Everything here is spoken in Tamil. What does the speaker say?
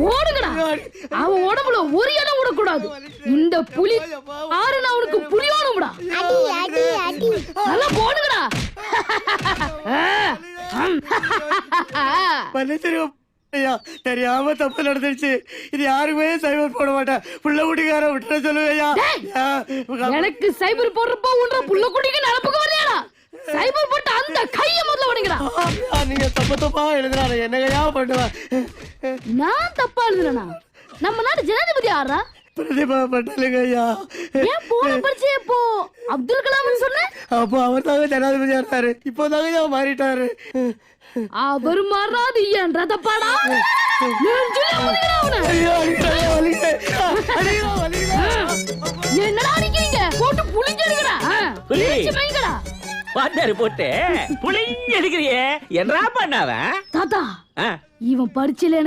ஓடுங்கடா. அவன் உடம்புல ஒரு இடம் விடக்கூடாது. இந்த புலி ஆறுனா அவனுக்கு புலியோனும்டா. நல்லா போடுங்கடா. தெரியாம தப்பு நடந்துருச்சு. இது யாருமே சைபர் போட மாட்டேன். புள்ள குட்டிக்கார விட்டு சொல்லுவையா. எனக்கு சைபர் போடுறப்போ உன்ற புள்ள குட்டிக்கு நினப்புக்கு வரலையாடா. சைபர் போட்டு அந்த கைய முதல்ல வணங்கடா. நீங்க தப்பா எழுதுறாரு. என்னையா பண்ணுவேன்? நான் தப்பா எழுதுறேனா? நம்ம நாடு ஜனாதிபதி யாரா? பிரதிபா பட்டேலுங்க ஐயா. ஏன் போன படிச்சே இப்போ அப்துல் கலாம் சொன்ன? அப்போ அவர் தாங்க ஜனாதிபதியா இருந்தாரு. இப்போதாங்க மாறிட்டாரு. அவர் மாறாது என்ற தப்பாடா. என்னடா அடிக்கிறீங்க? போட்டு புளிஞ்செடுங்கடா. புளிஞ்சு பாட்டாரு போட்டு புளிஞ்சு எடுக்கிறியே. என்னடா பண்ணாவ? தாத்தா, இவன் பரீட்சையில எனக்கு